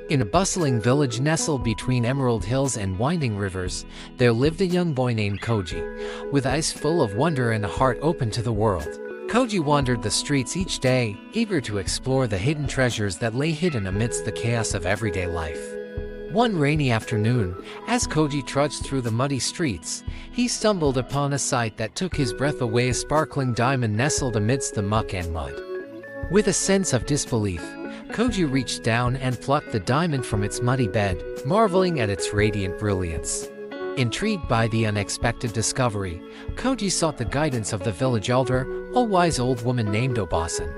In a bustling village nestled between emerald hills and winding rivers, there lived a young boy named Koji, with eyes full of wonder and a heart open to the world. Koji wandered the streets each day, eager to explore the hidden treasures that lay hidden amidst the chaos of everyday life. One rainy afternoon, as Koji trudged through the muddy streets, he stumbled upon a sight that took his breath away: a sparkling diamond nestled amidst the muck and mud. With a sense of disbelief, Koji reached down and plucked the diamond from its muddy bed, marveling at its radiant brilliance. Intrigued by the unexpected discovery, Koji sought the guidance of the village elder, a wise old woman named Obasan.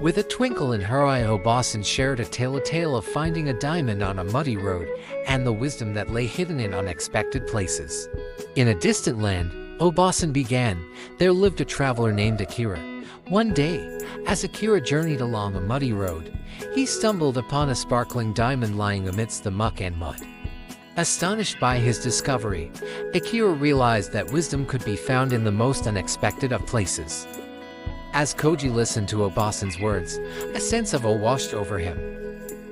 With a twinkle in her eye, Obasan shared a tale of finding a diamond on a muddy road and the wisdom that lay hidden in unexpected places. In a distant land, Obasan began, there lived a traveler named Akira. One day, as Akira journeyed along a muddy road, he stumbled upon a sparkling diamond lying amidst the muck and mud. Astonished by his discovery, Akira realized that wisdom could be found in the most unexpected of places. As Koji listened to Obasan's words, a sense of awe washed over him.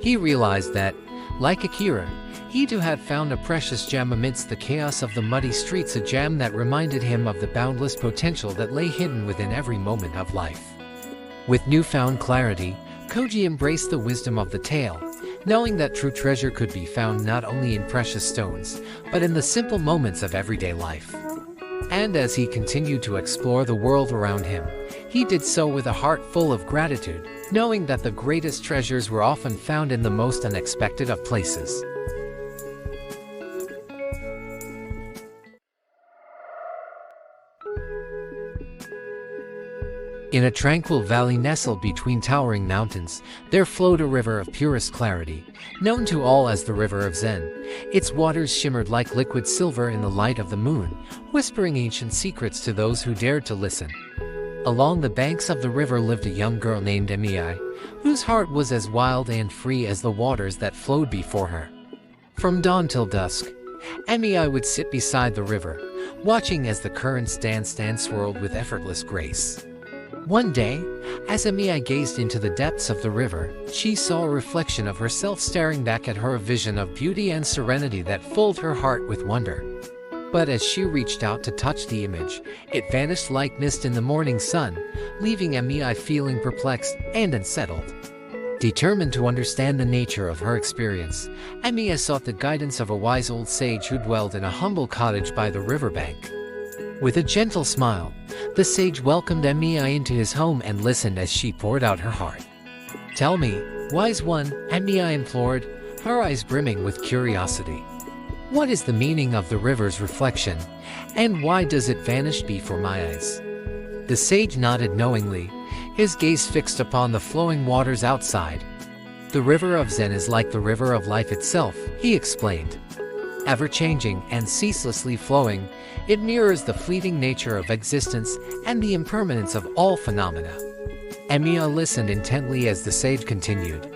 He realized that, like Akira, he too had found a precious gem amidst the chaos of the muddy streets, a gem that reminded him of the boundless potential that lay hidden within every moment of life. With newfound clarity, Koji embraced the wisdom of the tale, knowing that true treasure could be found not only in precious stones, but in the simple moments of everyday life. And as he continued to explore the world around him, he did so with a heart full of gratitude, knowing that the greatest treasures were often found in the most unexpected of places. In a tranquil valley nestled between towering mountains, there flowed a river of purest clarity, known to all as the River of Zen. Its waters shimmered like liquid silver in the light of the moon, whispering ancient secrets to those who dared to listen. Along the banks of the river lived a young girl named Emii, whose heart was as wild and free as the waters that flowed before her. From dawn till dusk, Emii would sit beside the river, watching as the currents danced and swirled with effortless grace. One day, as Emii gazed into the depths of the river, she saw a reflection of herself staring back at her, a vision of beauty and serenity that filled her heart with wonder. But as she reached out to touch the image, it vanished like mist in the morning sun, leaving Emii feeling perplexed and unsettled. Determined to understand the nature of her experience, Emii sought the guidance of a wise old sage who dwelled in a humble cottage by the riverbank. With a gentle smile, the sage welcomed Emii into his home and listened as she poured out her heart. "Tell me, wise one," Emii implored, her eyes brimming with curiosity. "What is the meaning of the river's reflection, and why does it vanish before my eyes?" The sage nodded knowingly, his gaze fixed upon the flowing waters outside. "The River of Zen is like the river of life itself," he explained. Ever-changing and ceaselessly flowing, it mirrors the fleeting nature of existence and the impermanence of all phenomena. Emii listened intently as the sage continued.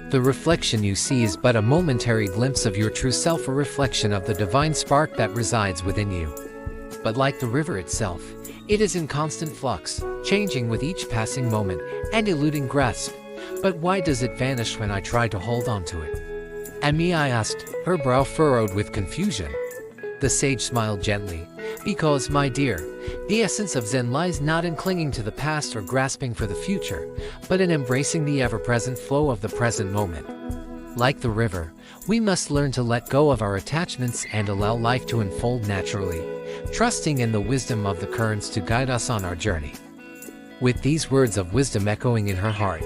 "The reflection you see is but a momentary glimpse of your true self, a reflection of the divine spark that resides within you. But like the river itself, it is in constant flux, changing with each passing moment and eluding grasp. But why does it vanish when I try to hold on to it?" Emii asked, her brow furrowed with confusion. The sage smiled gently. "Because, my dear, the essence of Zen lies not in clinging to the past or grasping for the future, but in embracing the ever-present flow of the present moment. Like the river, we must learn to let go of our attachments and allow life to unfold naturally, trusting in the wisdom of the currents to guide us on our journey." With these words of wisdom echoing in her heart,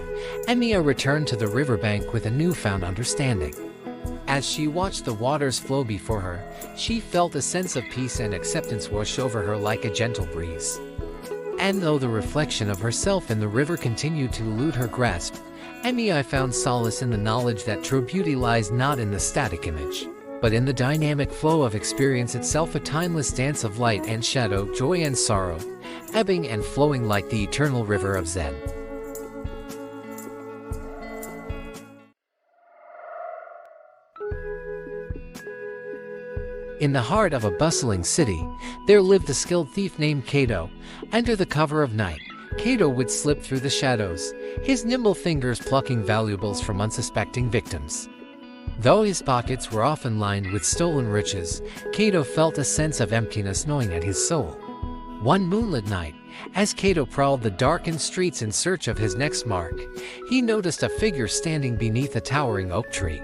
Emii returned to the riverbank with a newfound understanding. As she watched the waters flow before her, she felt a sense of peace and acceptance wash over her like a gentle breeze. And though the reflection of herself in the river continued to elude her grasp, Emii found solace in the knowledge that true beauty lies not in the static image, but in the dynamic flow of experience itself, a timeless dance of light and shadow, joy and sorrow, ebbing and flowing like the eternal river of Zen. In the heart of a bustling city, there lived a skilled thief named Kato. Under the cover of night, Kato would slip through the shadows, his nimble fingers plucking valuables from unsuspecting victims. Though his pockets were often lined with stolen riches, Kato felt a sense of emptiness gnawing at his soul. One moonlit night, as Kato prowled the darkened streets in search of his next mark, he noticed a figure standing beneath a towering oak tree.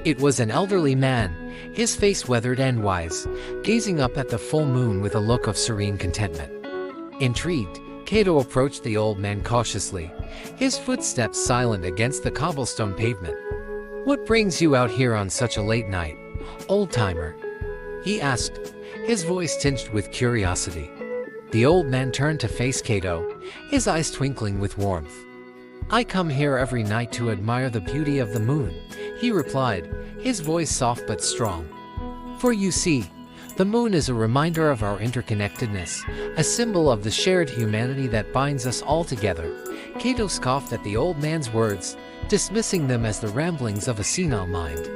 It was an elderly man, his face weathered and wise, gazing up at the full moon with a look of serene contentment. Intrigued, Kato approached the old man cautiously, his footsteps silent against the cobblestone pavement. "What brings you out here on such a late night, old-timer?" he asked, his voice tinged with curiosity. The old man turned to face Kato, his eyes twinkling with warmth. "I come here every night to admire the beauty of the moon," he replied, his voice soft but strong. "For you see, the moon is a reminder of our interconnectedness, a symbol of the shared humanity that binds us all together." Kato scoffed at the old man's words, dismissing them as the ramblings of a senile mind.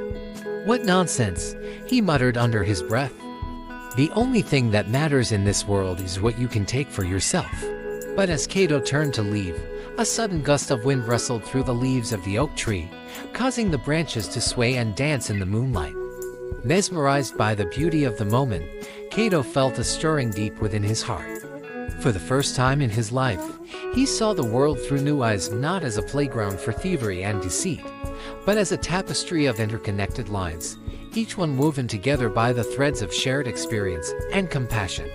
"What nonsense," he muttered under his breath. "The only thing that matters in this world is what you can take for yourself." But as Kato turned to leave, a sudden gust of wind rustled through the leaves of the oak tree, causing the branches to sway and dance in the moonlight. Mesmerized by the beauty of the moment, Kato felt a stirring deep within his heart. For the first time in his life, he saw the world through new eyes, not as a playground for thievery and deceit, but as a tapestry of interconnected lives, each one woven together by the threads of shared experience and compassion.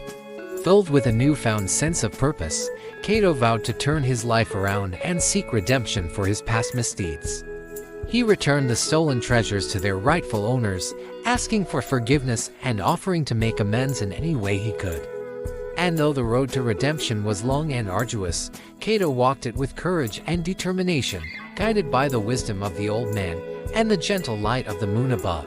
Filled with a newfound sense of purpose, Kato vowed to turn his life around and seek redemption for his past misdeeds. He returned the stolen treasures to their rightful owners, asking for forgiveness and offering to make amends in any way he could. And though the road to redemption was long and arduous, Kato walked it with courage and determination, guided by the wisdom of the old man and the gentle light of the moon above.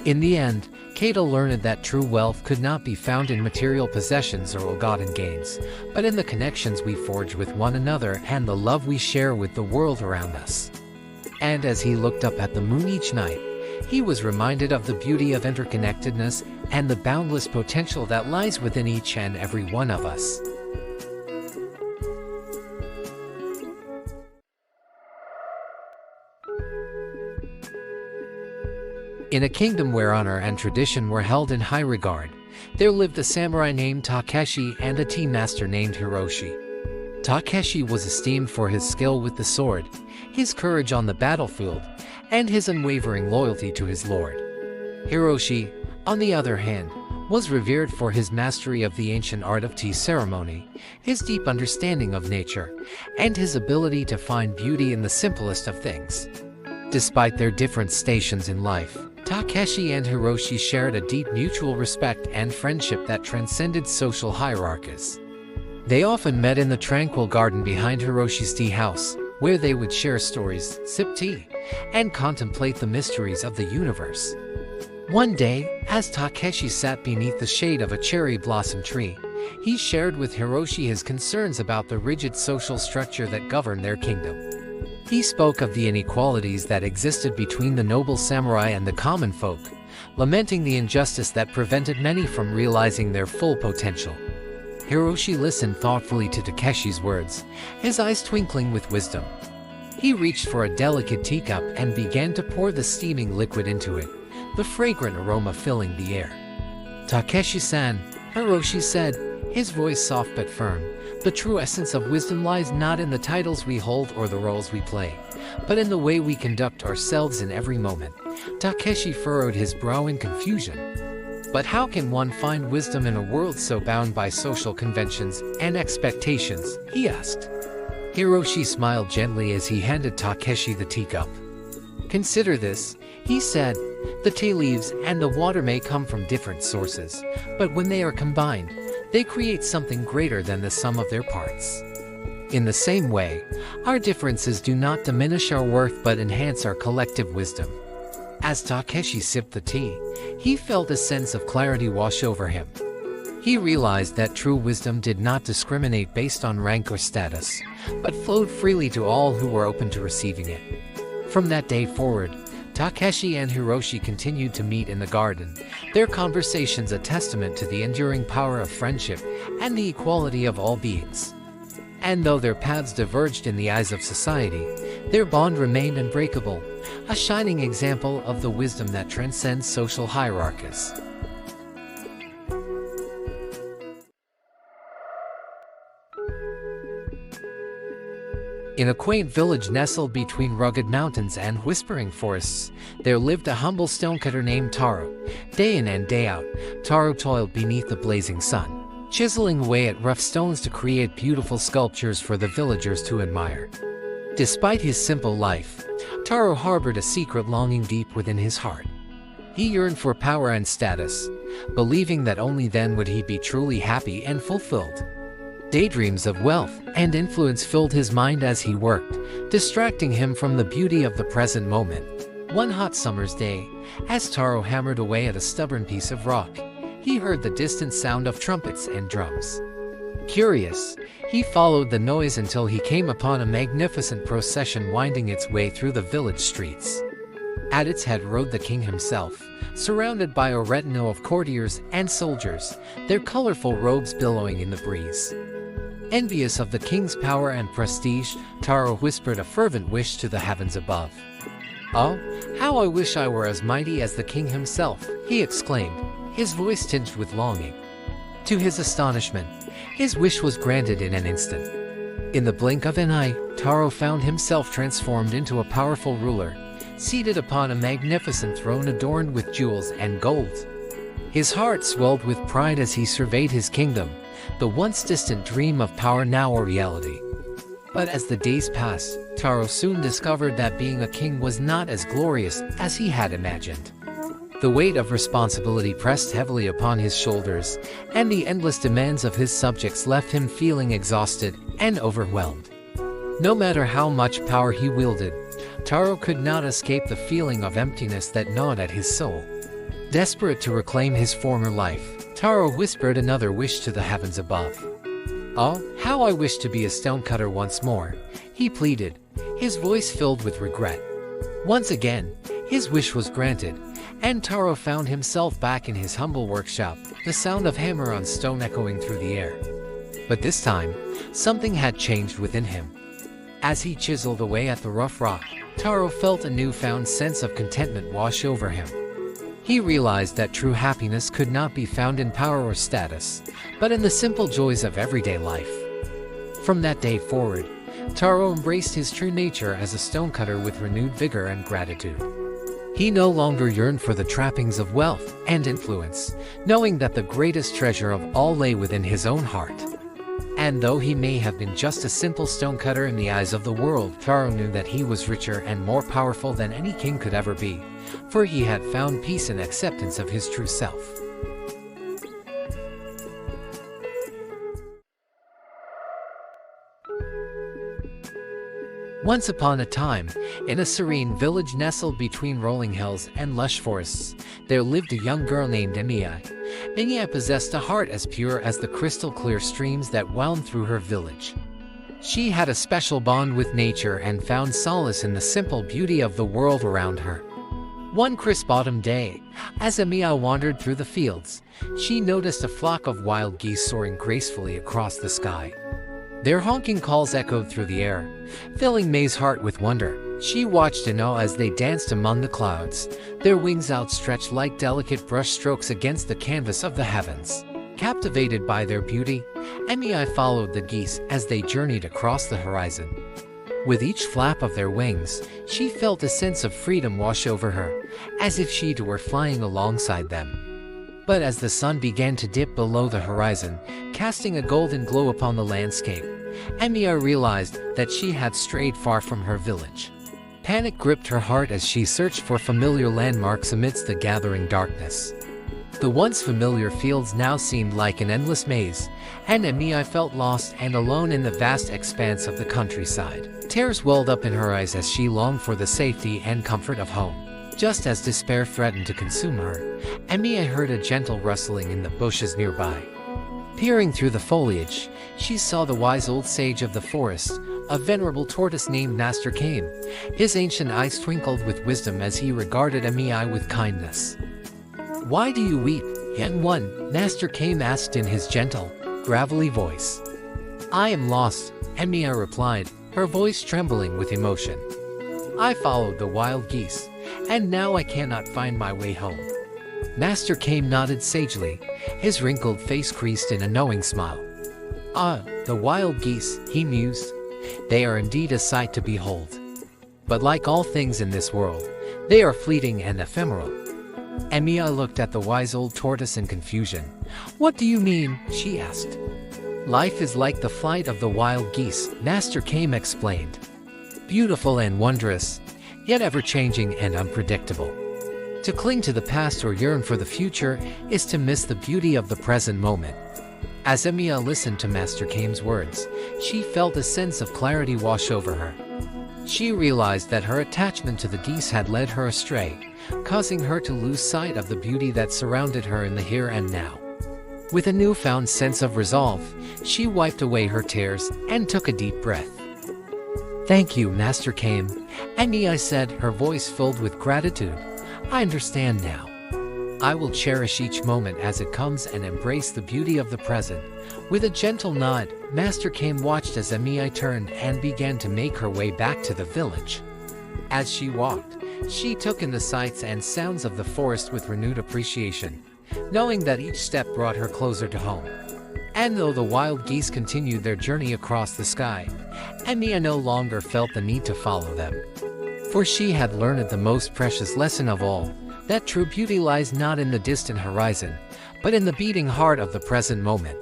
In the end, Kato learned that true wealth could not be found in material possessions or ill-gotten gains, but in the connections we forge with one another and the love we share with the world around us. And as he looked up at the moon each night, he was reminded of the beauty of interconnectedness and the boundless potential that lies within each and every one of us. In a kingdom where honor and tradition were held in high regard, there lived a samurai named Takeshi and a tea master named Hiroshi. Takeshi was esteemed for his skill with the sword, his courage on the battlefield, and his unwavering loyalty to his lord. Hiroshi, on the other hand, was revered for his mastery of the ancient art of tea ceremony, his deep understanding of nature, and his ability to find beauty in the simplest of things. Despite their different stations in life, Takeshi and Hiroshi shared a deep mutual respect and friendship that transcended social hierarchies. They often met in the tranquil garden behind Hiroshi's tea house, where they would share stories, sip tea, and contemplate the mysteries of the universe. One day, as Takeshi sat beneath the shade of a cherry blossom tree, he shared with Hiroshi his concerns about the rigid social structure that governed their kingdom. He spoke of the inequalities that existed between the noble samurai and the common folk, lamenting the injustice that prevented many from realizing their full potential. Hiroshi listened thoughtfully to Takeshi's words, his eyes twinkling with wisdom. He reached for a delicate teacup and began to pour the steaming liquid into it, the fragrant aroma filling the air. "Takeshi-san," Hiroshi said, his voice soft but firm, "the true essence of wisdom lies not in the titles we hold or the roles we play, but in the way we conduct ourselves in every moment." Takeshi furrowed his brow in confusion. "But how can one find wisdom in a world so bound by social conventions and expectations?" he asked. Hiroshi smiled gently as he handed Takeshi the teacup. "Consider this," he said. "The tea leaves and the water may come from different sources, but when they are combined, they create something greater than the sum of their parts. In the same way, our differences do not diminish our worth but enhance our collective wisdom." As Takeshi sipped the tea, he felt a sense of clarity wash over him. He realized that true wisdom did not discriminate based on rank or status, but flowed freely to all who were open to receiving it. From that day forward, Takeshi and Hiroshi continued to meet in the garden, their conversations a testament to the enduring power of friendship and the equality of all beings. And though their paths diverged in the eyes of society, their bond remained unbreakable, a shining example of the wisdom that transcends social hierarchies. In a quaint village nestled between rugged mountains and whispering forests, there lived a humble stonecutter named Taro. Day in and day out, Taro toiled beneath the blazing sun, chiseling away at rough stones to create beautiful sculptures for the villagers to admire. Despite his simple life, Taro harbored a secret longing deep within his heart. He yearned for power and status, believing that only then would he be truly happy and fulfilled. Daydreams of wealth and influence filled his mind as he worked, distracting him from the beauty of the present moment. One hot summer's day, as Taro hammered away at a stubborn piece of rock, he heard the distant sound of trumpets and drums. Curious, he followed the noise until he came upon a magnificent procession winding its way through the village streets. At its head rode the king himself, surrounded by a retinue of courtiers and soldiers, their colorful robes billowing in the breeze. Envious of the king's power and prestige, Taro whispered a fervent wish to the heavens above. "Oh, how I wish I were as mighty as the king himself," he exclaimed, his voice tinged with longing. To his astonishment, his wish was granted in an instant. In the blink of an eye, Taro found himself transformed into a powerful ruler, seated upon a magnificent throne adorned with jewels and gold. His heart swelled with pride as he surveyed his kingdom, the once distant dream of power now a reality. But as the days passed, Taro soon discovered that being a king was not as glorious as he had imagined. The weight of responsibility pressed heavily upon his shoulders, and the endless demands of his subjects left him feeling exhausted and overwhelmed. No matter how much power he wielded, Taro could not escape the feeling of emptiness that gnawed at his soul. Desperate to reclaim his former life, Taro whispered another wish to the heavens above. "Oh, how I wish to be a stonecutter once more," he pleaded, his voice filled with regret. Once again, his wish was granted, and Taro found himself back in his humble workshop, the sound of hammer on stone echoing through the air. But this time, something had changed within him. As he chiseled away at the rough rock, Taro felt a newfound sense of contentment wash over him. He realized that true happiness could not be found in power or status, but in the simple joys of everyday life. From that day forward, Taro embraced his true nature as a stonecutter with renewed vigor and gratitude. He no longer yearned for the trappings of wealth and influence, knowing that the greatest treasure of all lay within his own heart. And though he may have been just a simple stonecutter in the eyes of the world, Taro knew that he was richer and more powerful than any king could ever be, for he had found peace and acceptance of his true self. Once upon a time, in a serene village nestled between rolling hills and lush forests, there lived a young girl named Emiya. Emiya possessed a heart as pure as the crystal-clear streams that wound through her village. She had a special bond with nature and found solace in the simple beauty of the world around her. One crisp autumn day, as Emiya wandered through the fields, she noticed a flock of wild geese soaring gracefully across the sky. Their honking calls echoed through the air, filling May's heart with wonder. She watched in awe as they danced among the clouds, their wings outstretched like delicate brush strokes against the canvas of the heavens. Captivated by their beauty, Emiya followed the geese as they journeyed across the horizon. With each flap of their wings, she felt a sense of freedom wash over her, as if she too were flying alongside them. But as the sun began to dip below the horizon, casting a golden glow upon the landscape, Emiya realized that she had strayed far from her village. Panic gripped her heart as she searched for familiar landmarks amidst the gathering darkness. The once familiar fields now seemed like an endless maze, and Emiya felt lost and alone in the vast expanse of the countryside. Tears welled up in her eyes as she longed for the safety and comfort of home. Just as despair threatened to consume her, Emiya heard a gentle rustling in the bushes nearby. Peering through the foliage, she saw the wise old sage of the forest, a venerable tortoise named Master Kame. His ancient eyes twinkled with wisdom as he regarded Emiya with kindness. "Why do you weep, young one?" Master Kame asked in his gentle, gravelly voice. "I am lost," Emiya replied, her voice trembling with emotion. "I followed the wild geese, and now I cannot find my way home." Master Kame nodded sagely, his wrinkled face creased in a knowing smile. "Ah, the wild geese," he mused. "They are indeed a sight to behold. But like all things in this world, they are fleeting and ephemeral." Emiya looked at the wise old tortoise in confusion. "What do you mean?" she asked. "Life is like the flight of the wild geese," Master Kame explained. "Beautiful and wondrous, yet ever-changing and unpredictable. To cling to the past or yearn for the future is to miss the beauty of the present moment." As Emiya listened to Master Kame's words, she felt a sense of clarity wash over her. She realized that her attachment to the geese had led her astray, causing her to lose sight of the beauty that surrounded her in the here and now. With a newfound sense of resolve, she wiped away her tears and took a deep breath. "Thank you, Master Kame," Emiya said, her voice filled with gratitude. "I understand now. I will cherish each moment as it comes and embrace the beauty of the present." With a gentle nod, Master Kame watched as Emiya turned and began to make her way back to the village. As she walked, she took in the sights and sounds of the forest with renewed appreciation, knowing that each step brought her closer to home. And though the wild geese continued their journey across the sky, Emiya no longer felt the need to follow them. For she had learned the most precious lesson of all, that true beauty lies not in the distant horizon, but in the beating heart of the present moment.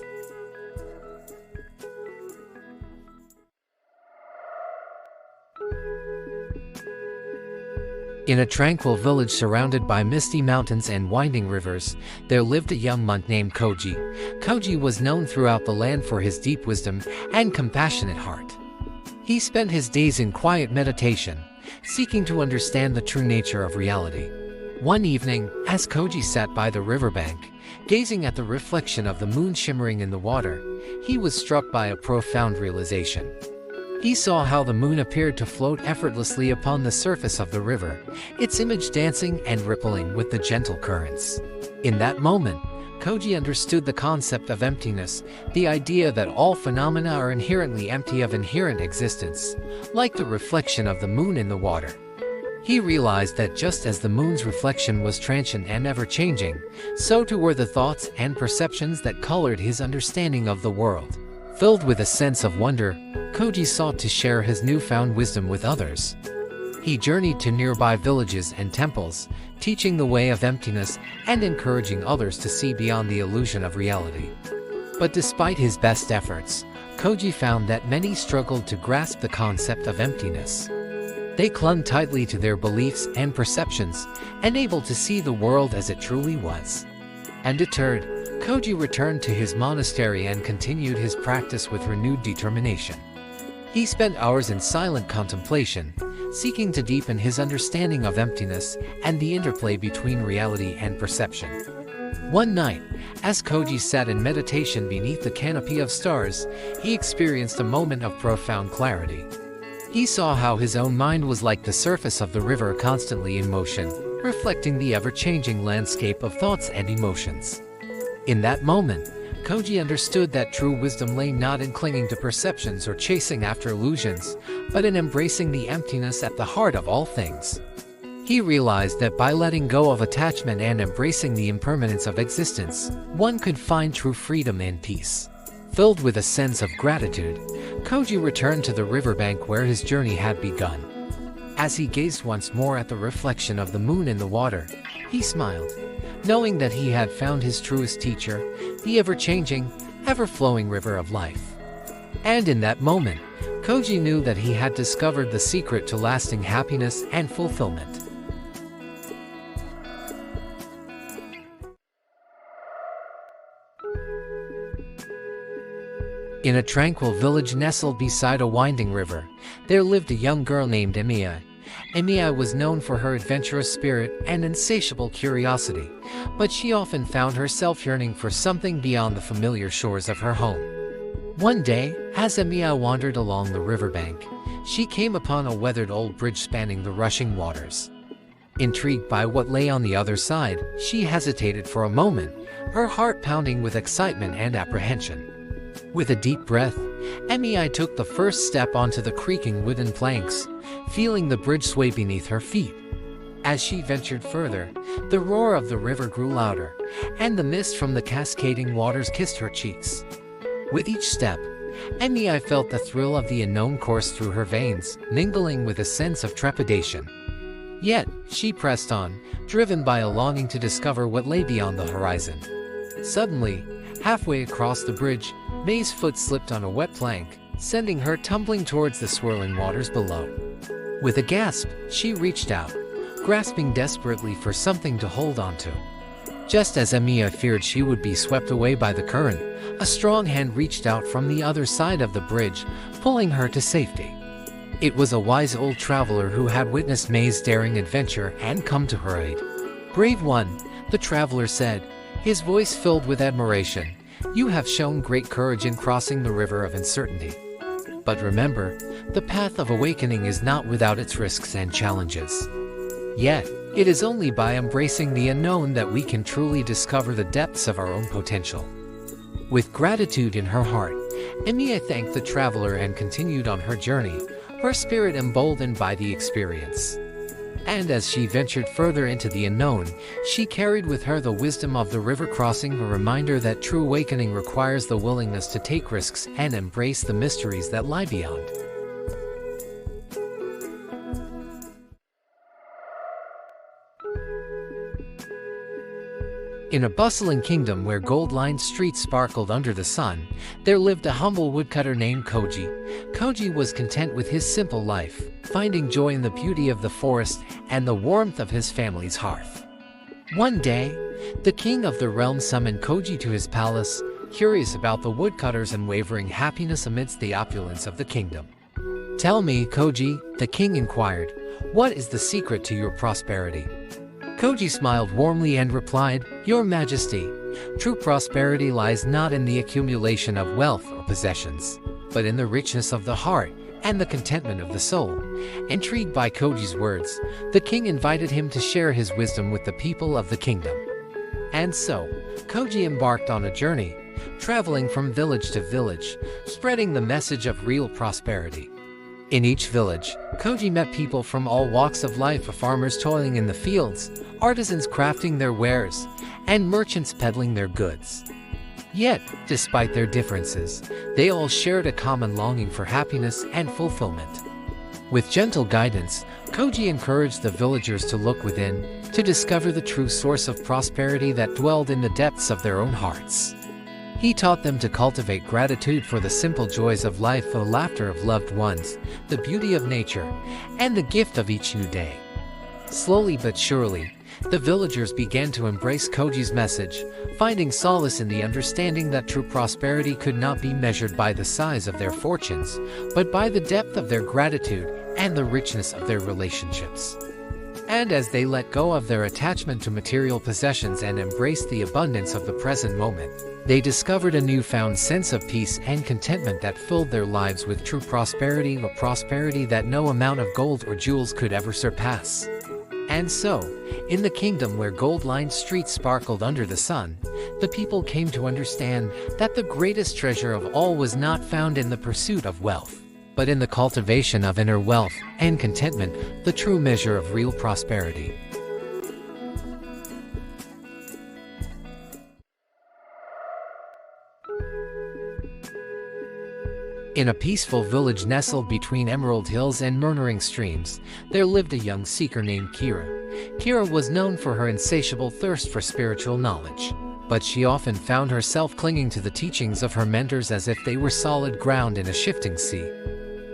In a tranquil village surrounded by misty mountains and winding rivers, there lived a young monk named Koji. Koji was known throughout the land for his deep wisdom and compassionate heart. He spent his days in quiet meditation, seeking to understand the true nature of reality. One evening, as Koji sat by the riverbank, gazing at the reflection of the moon shimmering in the water, he was struck by a profound realization. He saw how the moon appeared to float effortlessly upon the surface of the river, its image dancing and rippling with the gentle currents. In that moment, Koji understood the concept of emptiness, the idea that all phenomena are inherently empty of inherent existence, like the reflection of the moon in the water. He realized that just as the moon's reflection was transient and ever-changing, so too were the thoughts and perceptions that colored his understanding of the world. Filled with a sense of wonder, Koji sought to share his newfound wisdom with others. He journeyed to nearby villages and temples, teaching the way of emptiness and encouraging others to see beyond the illusion of reality. But despite his best efforts, Koji found that many struggled to grasp the concept of emptiness. They clung tightly to their beliefs and perceptions, unable to see the world as it truly was. Undeterred, Koji returned to his monastery and continued his practice with renewed determination. He spent hours in silent contemplation, seeking to deepen his understanding of emptiness and the interplay between reality and perception. One night, as Koji sat in meditation beneath the canopy of stars, he experienced a moment of profound clarity. He saw how his own mind was like the surface of the river, constantly in motion, reflecting the ever-changing landscape of thoughts and emotions. In that moment, Koji understood that true wisdom lay not in clinging to perceptions or chasing after illusions, but in embracing the emptiness at the heart of all things. He realized that by letting go of attachment and embracing the impermanence of existence, one could find true freedom and peace. Filled with a sense of gratitude, Koji returned to the riverbank where his journey had begun. As he gazed once more at the reflection of the moon in the water, he smiled, knowing that he had found his truest teacher, the ever-changing, ever-flowing river of life. And in that moment, Koji knew that he had discovered the secret to lasting happiness and fulfillment. In a tranquil village nestled beside a winding river, there lived a young girl named Emiya. Emiya was known for her adventurous spirit and insatiable curiosity, but she often found herself yearning for something beyond the familiar shores of her home. One day, as Emiya wandered along the riverbank, she came upon a weathered old bridge spanning the rushing waters. Intrigued by what lay on the other side, she hesitated for a moment, her heart pounding with excitement and apprehension. With a deep breath, Emei took the first step onto the creaking wooden planks, feeling the bridge sway beneath her feet. As she ventured further, the roar of the river grew louder, and the mist from the cascading waters kissed her cheeks. With each step, Emei felt the thrill of the unknown course through her veins, mingling with a sense of trepidation. Yet, she pressed on, driven by a longing to discover what lay beyond the horizon. Suddenly, halfway across the bridge, Mei's foot slipped on a wet plank, sending her tumbling towards the swirling waters below. With a gasp, she reached out, grasping desperately for something to hold onto. Just as Emei feared she would be swept away by the current, a strong hand reached out from the other side of the bridge, pulling her to safety. It was a wise old traveler who had witnessed Mei's daring adventure and come to her aid. "Brave one," the traveler said, his voice filled with admiration. "You have shown great courage in crossing the river of uncertainty. But remember, the path of awakening is not without its risks and challenges. Yet, it is only by embracing the unknown that we can truly discover the depths of our own potential." With gratitude in her heart, Emei thanked the traveler and continued on her journey, her spirit emboldened by the experience. And as she ventured further into the unknown, she carried with her the wisdom of the river crossing, a reminder that true awakening requires the willingness to take risks and embrace the mysteries that lie beyond. In a bustling kingdom where gold-lined streets sparkled under the sun, there lived a humble woodcutter named Koji. Koji was content with his simple life, finding joy in the beauty of the forest and the warmth of his family's hearth. One day, the king of the realm summoned Koji to his palace, curious about the woodcutter's unwavering happiness amidst the opulence of the kingdom. "Tell me, Koji," the king inquired, "what is the secret to your prosperity?" Koji smiled warmly and replied, "Your Majesty, true prosperity lies not in the accumulation of wealth or possessions, but in the richness of the heart and the contentment of the soul." Intrigued by Koji's words, the king invited him to share his wisdom with the people of the kingdom. And so, Koji embarked on a journey, traveling from village to village, spreading the message of real prosperity. In each village, Koji met people from all walks of life, farmers toiling in the fields, artisans crafting their wares, and merchants peddling their goods. Yet, despite their differences, they all shared a common longing for happiness and fulfillment. With gentle guidance, Koji encouraged the villagers to look within, to discover the true source of prosperity that dwelled in the depths of their own hearts. He taught them to cultivate gratitude for the simple joys of life, the laughter of loved ones, the beauty of nature, and the gift of each new day. Slowly but surely, the villagers began to embrace Koji's message, finding solace in the understanding that true prosperity could not be measured by the size of their fortunes, but by the depth of their gratitude and the richness of their relationships. And as they let go of their attachment to material possessions and embraced the abundance of the present moment, they discovered a newfound sense of peace and contentment that filled their lives with true prosperity, a prosperity that no amount of gold or jewels could ever surpass. And so, in the kingdom where gold-lined streets sparkled under the sun, the people came to understand that the greatest treasure of all was not found in the pursuit of wealth, but in the cultivation of inner wealth and contentment, the true measure of real prosperity. In a peaceful village nestled between emerald hills and murmuring streams, there lived a young seeker named Kira. Kira was known for her insatiable thirst for spiritual knowledge, but she often found herself clinging to the teachings of her mentors as if they were solid ground in a shifting sea.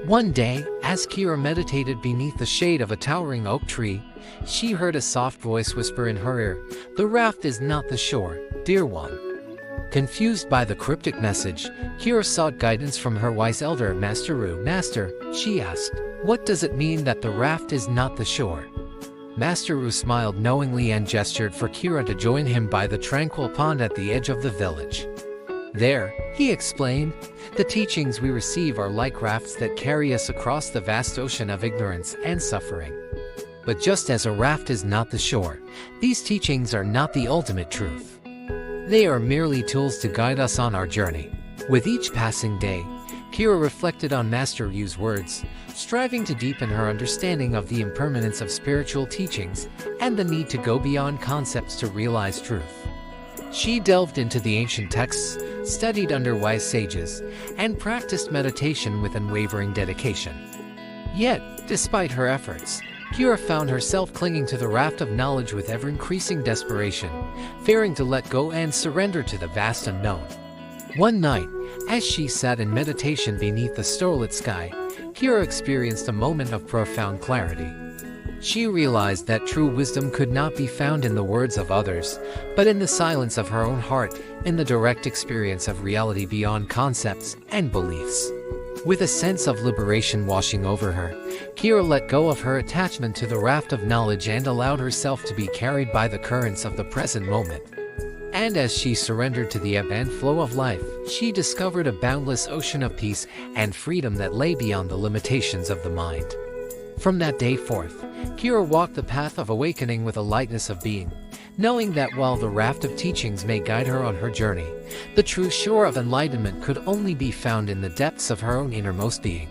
One day, as Kira meditated beneath the shade of a towering oak tree, she heard a soft voice whisper in her ear, "The raft is not the shore, dear one." Confused by the cryptic message, Kira sought guidance from her wise elder, Master Ru. "Master," she asked, "what does it mean that the raft is not the shore?" Master Ru smiled knowingly and gestured for Kira to join him by the tranquil pond at the edge of the village. "There," he explained, "the teachings we receive are like rafts that carry us across the vast ocean of ignorance and suffering. But just as a raft is not the shore, these teachings are not the ultimate truth. They are merely tools to guide us on our journey." With each passing day, Kira reflected on Master Yu's words, striving to deepen her understanding of the impermanence of spiritual teachings and the need to go beyond concepts to realize truth. She delved into the ancient texts, studied under wise sages, and practiced meditation with unwavering dedication. Yet, despite her efforts, Kira found herself clinging to the raft of knowledge with ever-increasing desperation, fearing to let go and surrender to the vast unknown. One night, as she sat in meditation beneath the starlit sky, Kira experienced a moment of profound clarity. She realized that true wisdom could not be found in the words of others, but in the silence of her own heart, in the direct experience of reality beyond concepts and beliefs. With a sense of liberation washing over her, Kira let go of her attachment to the raft of knowledge and allowed herself to be carried by the currents of the present moment. And as she surrendered to the ebb and flow of life, she discovered a boundless ocean of peace and freedom that lay beyond the limitations of the mind. From that day forth, Kira walked the path of awakening with a lightness of being, knowing that while the raft of teachings may guide her on her journey, the true shore of enlightenment could only be found in the depths of her own innermost being.